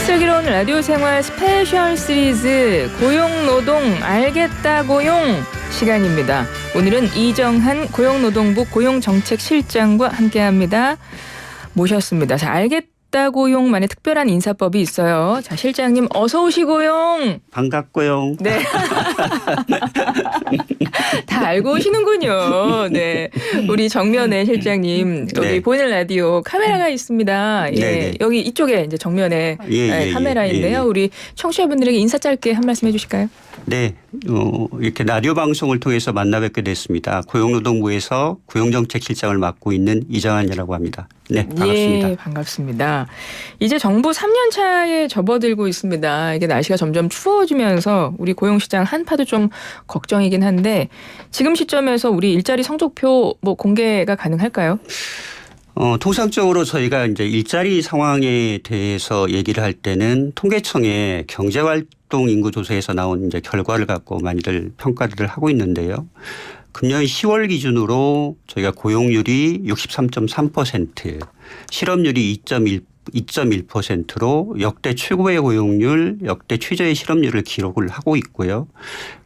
슬기로운 라디오 생활 스페셜 시리즈 고용노동 알겠다 고용 시간입니다. 오늘은 이정한 고용노동부 고용정책실장과 함께합니다. 모셨습니다. 자, 알겠다 고용만의 특별한 인사법이 있어요. 자, 실장님 어서 오시고용. 반갑고요. 네. 다 알고 오시는군요. 네. 우리 정면에 실장님 여기 네. 보이는 라디오 카메라가 있습니다. 예. 네네. 여기 이쪽에 이제 정면에 카메라인데요. 우리 청취자분들에게 인사 짧게 한 말씀 해주실까요? 네. 이렇게 라디오 방송을 통해서 만나 뵙게 됐습니다. 고용노동부에서 고용정책실장을 맡고 있는 이정한이라고 합니다. 네, 반갑습니다. 예, 반갑습니다. 이제 정부 3년 차에 접어들고 있습니다. 이게 날씨가 점점 추워지면서 우리 고용시장 한파도 좀 걱정이긴 한데 지금 시점에서 우리 일자리 성적표 뭐 공개가 가능할까요? 통상적으로 저희가 이제 일자리 상황에 대해서 얘기를 할 때는 통계청의 경제활동 인구조사에서 나온 이제 결과를 갖고 많이들 평가를 하고 있는데요. 금년 10월 기준으로 저희가 고용률이 63.3%, 실업률이 2.1%로 역대 최고의 고용률, 역대 최저의 실업률을 기록을 하고 있고요.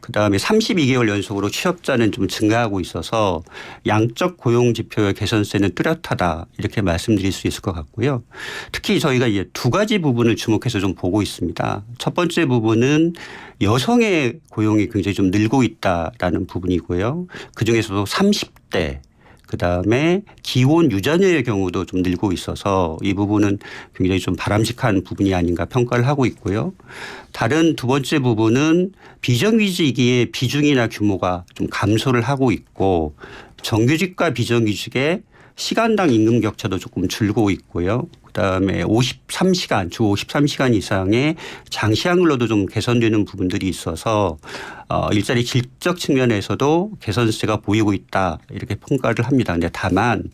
그다음에 32개월 연속으로 취업자는 좀 증가하고 있어서 양적 고용 지표의 개선세는 뚜렷하다 이렇게 말씀드릴 수 있을 것 같고요. 특히 저희가 이제 두 가지 부분을 주목해서 좀 보고 있습니다. 첫 번째 부분은 여성의 고용이 굉장히 좀 늘고 있다라는 부분이고요. 그중에서도 30대 그다음에 기혼 유자녀의 경우도 좀 늘고 있어서 이 부분은 굉장히 좀 바람직한 부분이 아닌가 평가를 하고 있고요. 다른 두 번째 부분은 비정규직의 비중이나 규모가 좀 감소를 하고 있고 정규직과 비정규직의 시간당 임금 격차도 조금 줄고 있고요. 그다음에 53시간, 주 53시간 이상의 장시간 근로도 좀 개선되는 부분들이 있어서 일자리 질적 측면에서도 개선세가 보이고 있다 이렇게 평가를 합니다. 근데 다만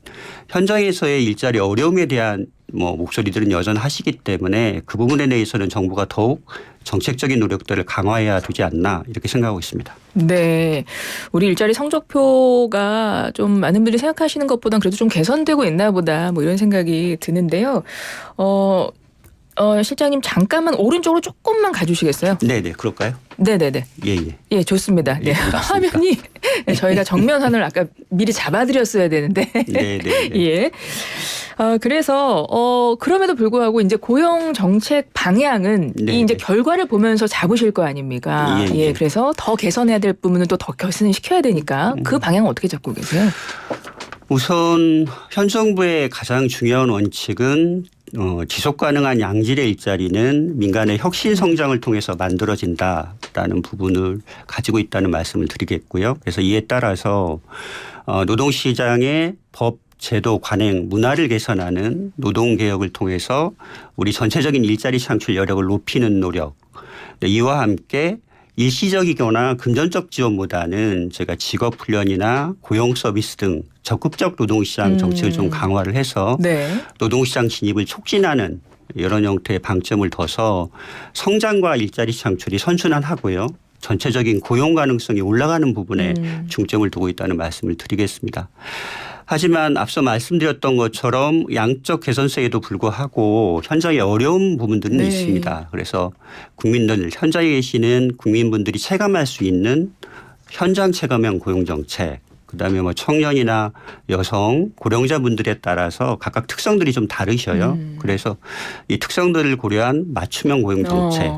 현장에서의 일자리 어려움에 대한 목소리들은 여전하시기 때문에 그 부분에 대해서는 정부가 더욱 정책적인 노력들을 강화해야 되지 않나 이렇게 생각하고 있습니다. 네. 우리 일자리 성적표가 좀 많은 분들이 생각하시는 것보단 그래도 좀 개선되고 있나 보다 뭐 이런 생각이 드는데요. 실장님 잠깐만 오른쪽으로 조금만 가주시겠어요? 네네. 그럴까요? 네네네. 예예. 예, 좋습니다. 네. 화면이 저희가 정면 화면을 아까 미리 잡아드렸어야 되는데. 네네. 예. 그래서 그럼에도 불구하고 이제 고용 정책 방향은 이 이제 결과를 보면서 잡으실 거 아닙니까? 예. 그래서 더 개선해야 될 부분은 또 더 개선시켜야 되니까 그 방향은 어떻게 잡고 계세요? 우선 현 정부의 가장 중요한 원칙은 지속 가능한 양질의 일자리는 민간의 혁신 성장을 통해서 만들어진다라는 부분을 가지고 있다는 말씀을 드리겠고요. 그래서 이에 따라서 노동시장의 법 제도 관행 문화를 개선하는 노동개혁을 통해서 우리 전체적인 일자리 창출 여력을 높이는 노력 이와 함께 일시적이거나 금전적 지원보다는 제가 직업훈련이나 고용 서비스 등 적극적 노동시장 정책을 좀 강화를 해서 노동시장 진입을 촉진하는 이런 형태의 방점을 둬서 성장과 일자리 창출이 선순환하고요. 전체적인 고용 가능성이 올라가는 부분에 중점을 두고 있다는 말씀을 드리겠습니다. 하지만 앞서 말씀드렸던 것처럼 양적 개선세에도 불구하고 현장에 어려운 부분들은 있습니다. 그래서 국민들 현장에 계시는 국민분들이 체감할 수 있는 현장 체감형 고용정책 그다음에 청년이나 여성 고령자분들에 따라서 각각 특성들이 좀 다르셔요. 그래서 이 특성들을 고려한 맞춤형 고용정책.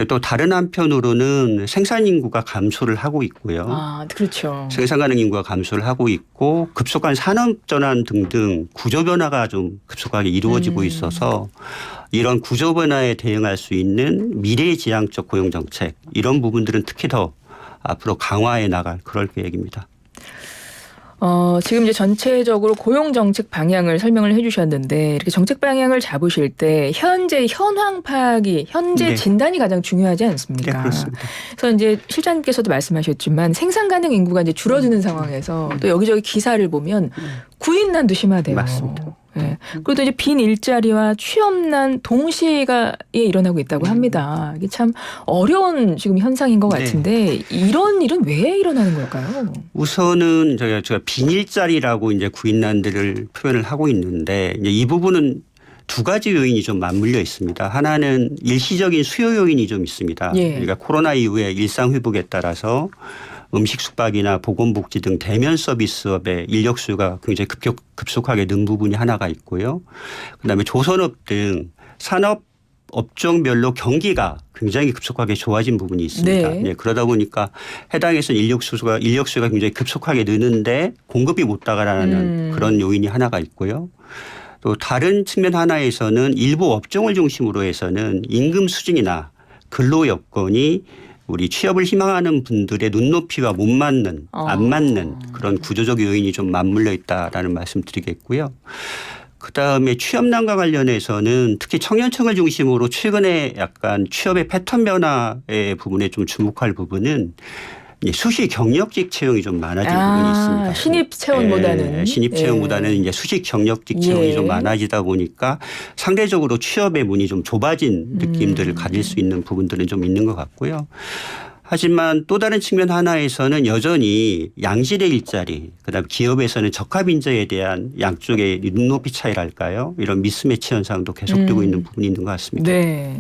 또 다른 한편으로는 생산 인구가 감소를 하고 있고요. 그렇죠. 생산 가능 인구가 감소를 하고 있고 급속한 산업 전환 등등 구조 변화가 좀 급속하게 이루어지고 있어서 이런 구조 변화에 대응할 수 있는 미래지향적 고용정책 이런 부분들은 특히 더 앞으로 강화해 나갈 그럴 계획입니다. 지금 이제 전체적으로 고용 정책 방향을 설명을 해주셨는데 이렇게 정책 방향을 잡으실 때 현재 현황 파악이 현재 진단이 가장 중요하지 않습니까? 네, 그렇습니다. 그래서 이제 실장님께서도 말씀하셨지만 생산 가능 인구가 이제 줄어드는 상황에서 또 여기저기 기사를 보면 구인난도 심하대요. 맞습니다. 네. 그리고 또 이제 빈 일자리와 취업난 동시에 일어나고 있다고 합니다. 이게 참 어려운 지금 현상인 것 같은데 이런 일은 왜 일어나는 걸까요? 우선은 제가 빈 일자리라고 이제 구인난들을 표현을 하고 있는데 이제 이 부분은 두 가지 요인이 좀 맞물려 있습니다. 하나는 일시적인 수요 요인이 좀 있습니다. 예. 그러니까 코로나 이후에 일상 회복에 따라서 음식 숙박이나 보건복지 등 대면 서비스업의 인력 수요가 굉장히 급속하게 는 부분이 하나가 있고요. 그다음에 조선업 등 산업 업종별로 경기가 굉장히 급속하게 좋아진 부분이 있습니다. 네. 네, 그러다 보니까 해당에서는 인력 수가 굉장히 급속하게 느는데 공급이 못 다가라는 그런 요인이 하나가 있고요. 또 다른 측면 하나에서는 일부 업종을 중심으로 해서는 임금 수준이나 근로 여건이 우리 취업을 희망하는 분들의 눈높이와 못 맞는, 안 맞는 그런 구조적 요인이 좀 맞물려 있다라는 말씀 드리겠고요. 그다음에 취업난과 관련해서는 특히 청년층을 중심으로 최근에 약간 취업의 패턴 변화의 부분에 좀 주목할 부분은 수시 경력직 채용이 좀 많아진 부분이 있습니다. 신입 채용보다는. 신입 채용보다는 이제 수시 경력직 채용이 좀 많아지다 보니까 상대적으로 취업의 문이 좀 좁아진 느낌들을 가질 수 있는 부분들은 좀 있는 것 같고요. 하지만 또 다른 측면 하나에서는 여전히 양질의 일자리, 그다음 기업에서는 적합 인재에 대한 양쪽의 눈높이 차이랄까요? 이런 미스매치 현상도 계속되고 있는 부분이 있는 것 같습니다. 네.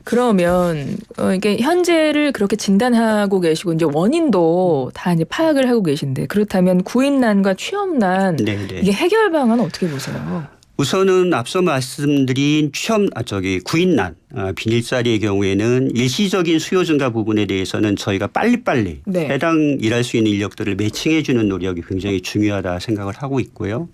그러면 이게 현재를 그렇게 진단하고 계시고 이제 원인도 다 이제 파악을 하고 계신데 그렇다면 구인난과 취업난 이게 해결 방안은 어떻게 보세요? 우선은 앞서 말씀드린 구인난, 빈일자리의 경우에는 일시적인 수요 증가 부분에 대해서는 저희가 빨리빨리 해당 일할 수 있는 인력들을 매칭해 주는 노력이 굉장히 중요하다 생각을 하고 있고요.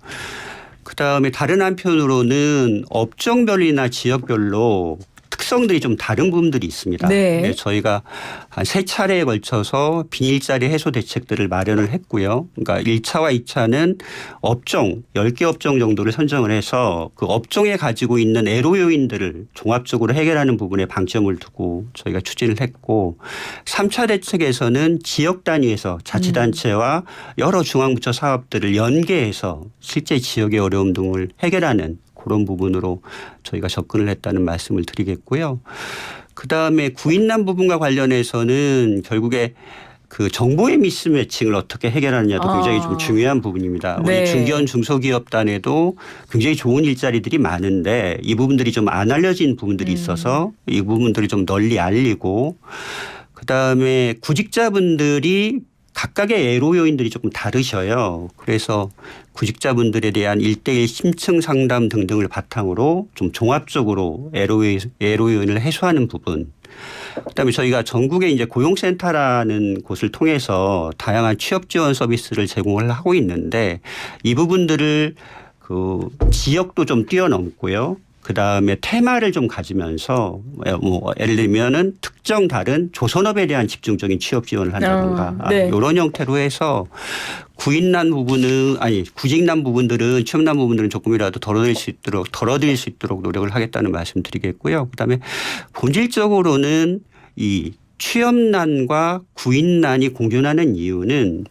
그다음에 다른 한편으로는 업종별이나 지역별로 특성들이 좀 다른 부분들이 있습니다. 네. 저희가 한 3차례에 걸쳐서 빈일자리 해소 대책들을 마련을 했고요. 그러니까 1차와 2차는 업종 10개 업종 정도를 선정을 해서 그 업종에 가지고 있는 애로 요인들을 종합적으로 해결하는 부분에 방점을 두고 저희가 추진을 했고 3차 대책에서는 지역 단위에서 자치단체와 여러 중앙부처 사업들을 연계해서 실제 지역의 어려움 등을 해결하는 그런 부분으로 저희가 접근을 했다는 말씀을 드리겠고요. 그다음에 구인난 부분과 관련해서는 결국에 그 정보의 미스매칭을 어떻게 해결하느냐도 굉장히 좀 중요한 부분입니다. 우리 중견 중소기업단에도 굉장히 좋은 일자리들이 많은데 이 부분들이 좀 안 알려진 부분들이 있어서 이 부분들을 좀 널리 알리고 그다음에 구직자분들이 각각의 애로 요인들이 조금 다르셔요. 그래서 구직자분들에 대한 1:1 심층 상담 등등을 바탕으로 좀 종합적으로 애로 요인을 해소하는 부분. 그다음에 저희가 전국에 이제 고용센터라는 곳을 통해서 다양한 취업 지원 서비스를 제공을 하고 있는데 이 부분들을 그 지역도 좀 뛰어넘고요. 그다음에 테마를 좀 가지면서 뭐 예를 들면은 특정 다른 조선업에 대한 집중적인 취업 지원을 한다든가 이런 형태로 해서 구직난 부분들은 취업난 부분들은 조금이라도 덜어드릴 수 있도록 노력을 하겠다는 말씀드리겠고요. 그다음에 본질적으로는 이 취업난과 구인난이 공존하는 이유는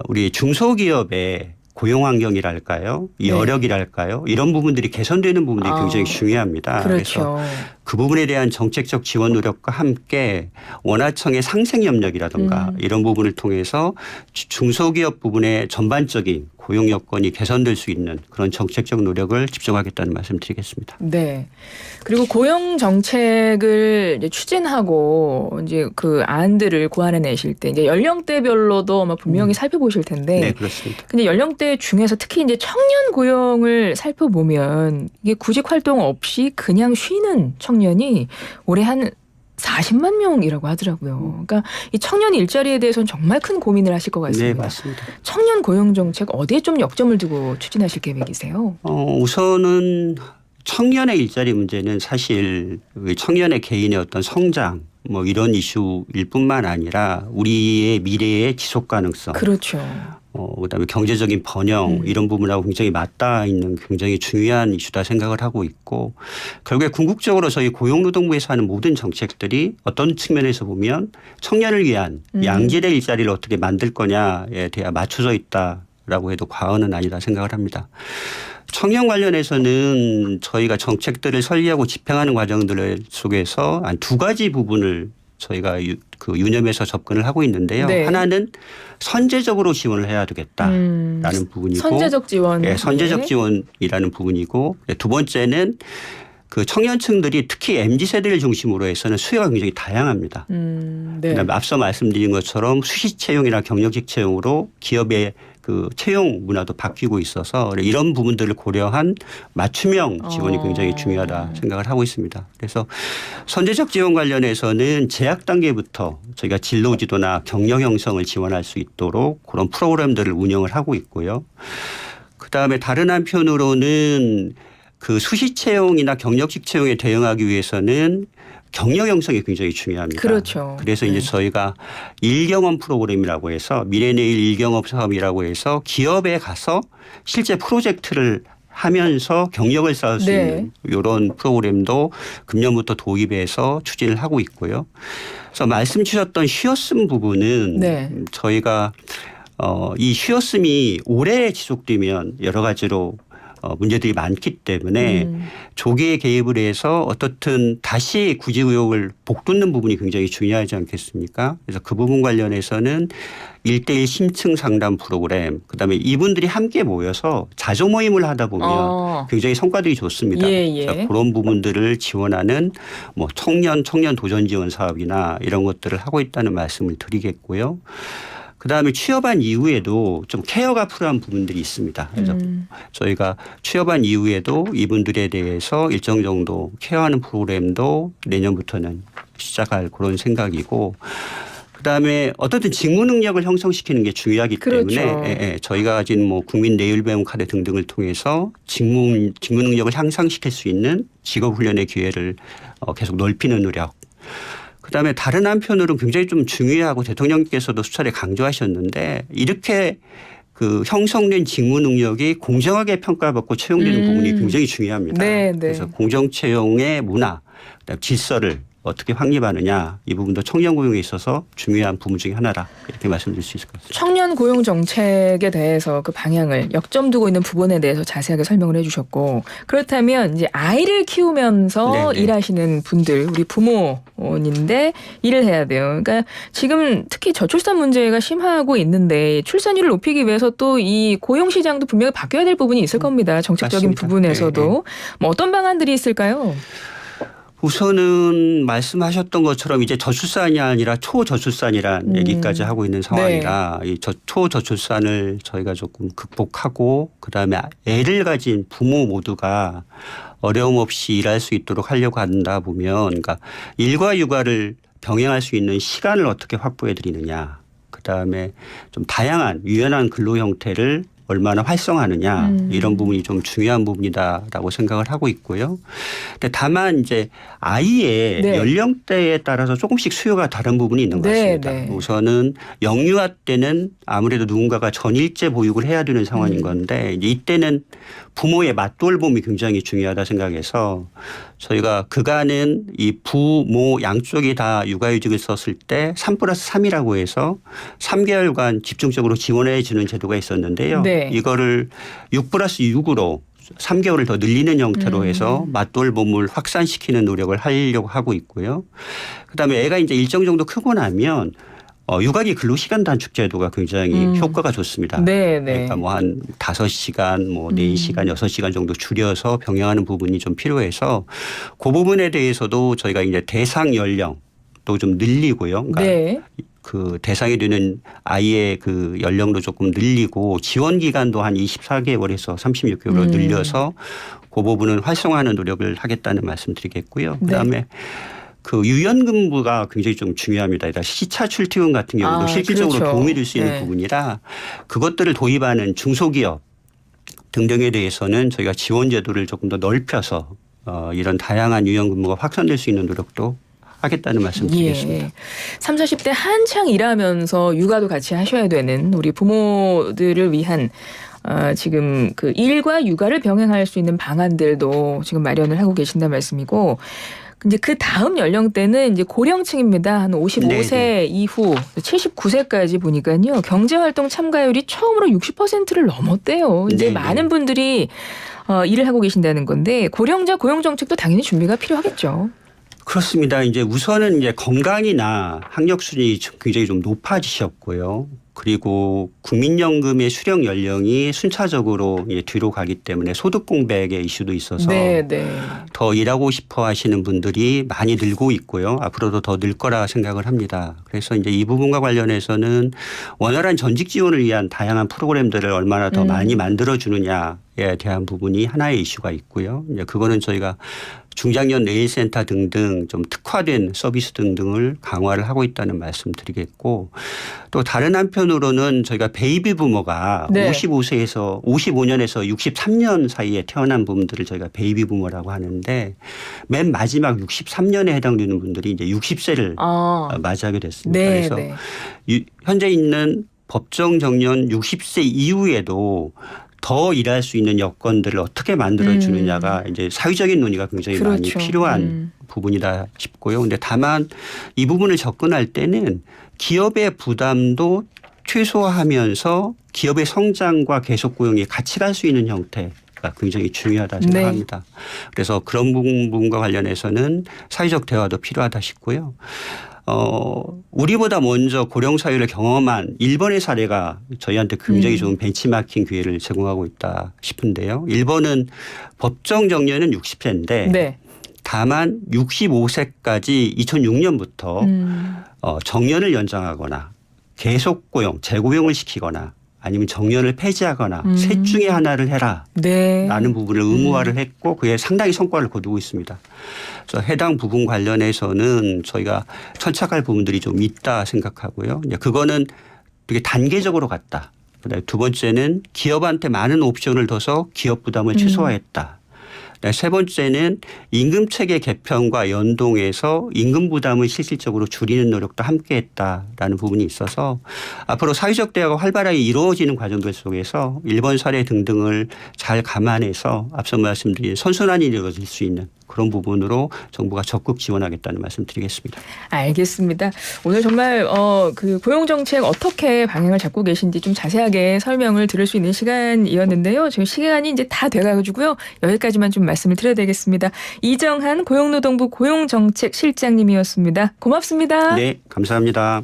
우리 중소기업의 고용 환경이랄까요? 여력이랄까요? 이런 부분들이 개선되는 부분들이 굉장히 중요합니다. 그렇죠. 그래서 그 부분에 대한 정책적 지원 노력과 함께 원화청의 상생 협력이라든가 이런 부분을 통해서 중소기업 부분의 전반적인 고용 여건이 개선될 수 있는 그런 정책적 노력을 집중하겠다는 말씀드리겠습니다. 네. 그리고 고용 정책을 이제 추진하고 이제 그 안들을 고안해 내실 때 이제 연령대별로도 아마 분명히 살펴보실 텐데. 네, 그렇습니다. 근데 연령대 중에서 특히 이제 청년 고용을 살펴보면 이게 구직 활동 없이 그냥 쉬는 청년이 올해 한 40만 명이라고 하더라고요. 그러니까 이 청년 일자리에 대해서는 정말 큰 고민을 하실 것 같습니다. 네, 맞습니다. 청년 고용 정책 어디에 좀 역점을 두고 추진하실 계획이세요? 우선은 청년의 일자리 문제는 사실 청년의 개인의 어떤 성장 뭐 이런 이슈일 뿐만 아니라 우리의 미래의 지속 가능성. 그렇죠. 그다음에 경제적인 번영 이런 부분하고 굉장히 맞닿아 있는 굉장히 중요한 이슈다 생각을 하고 있고 결국에 궁극적으로 저희 고용노동부에서 하는 모든 정책들이 어떤 측면에서 보면 청년을 위한 양질의 일자리를 어떻게 만들 거냐에 대해 맞춰져 있다라고 해도 과언은 아니다 생각을 합니다. 청년 관련해서는 저희가 정책들을 설계하고 집행하는 과정들 속에서 한 2가지 부분을 저희가 그 유념해서 접근을 하고 있는데요. 네. 하나는 선제적으로 지원을 해야 되겠다라는 부분이고, 선제적 지원, 네, 선제적 네. 지원이라는 부분이고, 두 번째는 그 청년층들이 특히 MZ 세대를 중심으로 해서는 수요가 굉장히 다양합니다. 네. 그다음에 앞서 말씀드린 것처럼 수시 채용이나 경력직 채용으로 기업의 그 채용 문화도 바뀌고 있어서 이런 부분들을 고려한 맞춤형 지원이 굉장히 중요하다 생각을 하고 있습니다. 그래서 선제적 지원 관련해서는 재학 단계부터 저희가 진로 지도나 경력 형성을 지원할 수 있도록 그런 프로그램들을 운영을 하고 있고요. 그다음에 다른 한편으로는 그 수시 채용이나 경력직 채용에 대응하기 위해서는 경력 형성이 굉장히 중요합니다. 그렇죠. 그래서 이제 저희가 일경험 프로그램이라고 해서 미래내일 일경업 사업이라고 해서 기업에 가서 실제 프로젝트를 하면서 경력을 쌓을 수 있는 이런 프로그램도 금년부터 도입해서 추진을 하고 있고요. 그래서 말씀 주셨던 쉬었음 부분은 저희가 이 쉬었음이 오래 지속되면 여러 가지로 문제들이 많기 때문에 조기에 개입을 해서 어떻든 다시 구직 의욕을 복돋는 부분이 굉장히 중요하지 않겠습니까? 그래서 그 부분 관련해서는 1:1 심층 상담 프로그램, 그다음에 이분들이 함께 모여서 자조 모임을 하다 보면 굉장히 성과들이 좋습니다. 그래서 그런 부분들을 지원하는 뭐 청년 도전 지원 사업이나 이런 것들을 하고 있다는 말씀을 드리겠고요. 그다음에 취업한 이후에도 좀 케어가 필요한 부분들이 있습니다. 그래서 저희가 취업한 이후에도 이분들에 대해서 일정 정도 케어하는 프로그램도 내년부터는 시작할 그런 생각이고, 그다음에 어떻든 직무 능력을 형성시키는 게 중요하기 때문에 저희가 가진 뭐 국민 내일 배움 카드 등등을 통해서 직무 능력을 향상시킬 수 있는 직업 훈련의 기회를 계속 넓히는 노력. 그다음에 다른 한편으로는 굉장히 좀 중요하고 대통령께서도 수차례 강조하셨는데, 이렇게 그 형성된 직무 능력이 공정하게 평가받고 채용되는 부분이 굉장히 중요합니다. 그래서 공정 채용의 문화, 그다음에 질서를 어떻게 확립하느냐, 이 부분도 청년 고용에 있어서 중요한 부분 중에 하나라, 이렇게 말씀드릴 수 있을 것 같습니다. 청년 고용 정책에 대해서 그 방향을 역점 두고 있는 부분에 대해서 자세하게 설명을 해주셨고, 그렇다면 이제 아이를 키우면서 일하시는 분들, 우리 부모인데 일을 해야 돼요. 그러니까 지금 특히 저출산 문제가 심화하고 있는데 출산율을 높이기 위해서 또 이 고용 시장도 분명히 바뀌어야 될 부분이 있을 겁니다. 정책적인 맞습니다. 부분에서도 뭐 어떤 방안들이 있을까요? 우선은 말씀하셨던 것처럼 이제 저출산이 아니라 초저출산이라는 얘기까지 하고 있는 상황이라 이 초저출산을 저희가 조금 극복하고, 그다음에 애를 가진 부모 모두가 어려움 없이 일할 수 있도록 하려고 한다 보면, 그러니까 일과 육아를 병행할 수 있는 시간을 어떻게 확보해 드리느냐, 그다음에 좀 다양한 유연한 근로 형태를 얼마나 활성화하느냐, 이런 부분이 좀 중요한 부분이다라고 생각을 하고 있고요. 근데 다만 이제 아이의 연령대에 따라서 조금씩 수요가 다른 부분이 있는 것 같습니다. 우선은 영유아 때는 아무래도 누군가가 전일제 보육을 해야 되는 상황인 건데, 이때는 부모의 맞돌봄이 굉장히 중요하다 생각해서 저희가 그간은 이 부모 양쪽이 다 육아휴직을 썼을 때 3+3이라고 해서 3개월간 집중적으로 지원해 주는 제도가 있었는데요. 이거를 6+6으로 3개월을 더 늘리는 형태로 해서 맞돌봄을 확산시키는 노력을 하려고 하고 있고요. 그다음에 애가 이제 일정 정도 크고 나면 육아기 근로시간 단축 제도가 굉장히 효과가 좋습니다. 그러니까 뭐 한 5시간, 뭐 4시간, 6시간 정도 줄여서 병행하는 부분이 좀 필요해서 그 부분에 대해서도 저희가 이제 대상 연령도 좀 늘리고요. 그러니까 그 대상이 되는 아이의 그 연령도 조금 늘리고 지원 기간도 한 24개월에서 36개월로 늘려서 그 부분은 활성화하는 노력을 하겠다는 말씀드리겠고요. 그다음에 그 유연근무가 굉장히 좀 중요합니다. 시차 출퇴근 같은 경우도 실질적으로 도움이 될 수 있는 부분이라 그것들을 도입하는 중소기업 등등에 대해서는 저희가 지원 제도를 조금 더 넓혀서 이런 다양한 유연근무가 확산될 수 있는 노력도 하겠다는 말씀 드리겠습니다. 30, 40대 한창 일하면서 육아도 같이 하셔야 되는 우리 부모들을 위한 지금 그 일과 육아를 병행할 수 있는 방안들도 지금 마련을 하고 계신다는 말씀이고, 이제 그 다음 연령대는 이제 고령층입니다. 한 55세 이후 79세까지 보니까요. 경제활동 참가율이 처음으로 60%를 넘었대요. 이제 많은 분들이 일을 하고 계신다는 건데 고령자 고용 정책도 당연히 준비가 필요하겠죠. 그렇습니다. 이제 우선은 이제 건강이나 학력 수준이 굉장히 좀 높아지셨고요. 그리고 국민연금의 수령 연령이 순차적으로 이제 뒤로 가기 때문에 소득 공백의 이슈도 있어서 네, 네. 더 일하고 싶어 하시는 분들이 많이 늘고 있고요. 앞으로도 더 늘 거라 생각을 합니다. 그래서 이제 이 부분과 관련해서는 원활한 전직 지원을 위한 다양한 프로그램들을 얼마나 더 많이 만들어주느냐에 대한 부분이 하나의 이슈가 있고요. 이제 그거는 저희가 중장년 내일센터 등등 좀 특화된 서비스 등등을 강화를 하고 있다는 말씀 드리겠고 또 다른 한편으로는 저희가 베이비 부머가 네. 55년에서 63년 사이에 태어난 분들을 저희가 베이비 부머라고 하는데 맨 마지막 63년에 해당되는 분들이 이제 60세를 맞이하게 됐습니다. 네, 그래서 네. 현재 있는 법정 정년 60세 이후에도 더 일할 수 있는 여건들을 어떻게 만들어주느냐가 이제 사회적인 논의가 굉장히 많이 그렇죠. 필요한 부분이다 싶고요. 근데 다만 이 부분을 접근할 때는 기업의 부담도 최소화하면서 기업의 성장과 계속 고용이 같이 갈 수 있는 형태가 굉장히 중요하다 생각합니다. 네. 그래서 그런 부분과 관련해서는 사회적 대화도 필요하다 싶고요. 우리보다 먼저 고령사회를 경험한 일본의 사례가 저희한테 굉장히 좋은 벤치마킹 기회를 제공하고 있다 싶은데요. 일본은 법정 정년은 60세인데 네. 다만 65세까지 2006년부터 정년을 연장하거나 계속 고용, 재고용을 시키거나 아니면 정년을 폐지하거나 셋 중에 하나를 해라 네. 라는 부분을 의무화를 했고 그게 상당히 성과를 거두고 있습니다. 그래서 해당 부분 관련해서는 저희가 천착할 부분들이 좀 있다 생각하고요. 그거는 되게 단계적으로 갔다. 그다음에 두 번째는 기업한테 많은 옵션을 둬서 기업 부담을 최소화했다. 세 번째는 임금체계 개편과 연동해서 임금 부담을 실질적으로 줄이는 노력도 함께했다라는 부분이 있어서 앞으로 사회적 대화가 활발하게 이루어지는 과정들 속에서 일본 사례 등등을 잘 감안해서 앞서 말씀드린 선순환이 이루어질 수 있는 그런 부분으로 정부가 적극 지원하겠다는 말씀 드리겠습니다. 알겠습니다. 오늘 정말 그 고용 정책 어떻게 방향을 잡고 계신지 좀 자세하게 설명을 들을 수 있는 시간이었는데요. 지금 시간이 이제 다 돼가지고요. 여기까지만 좀 말씀을 드려야 되겠습니다. 이정한 고용노동부 고용정책실장님이었습니다. 고맙습니다. 네, 감사합니다.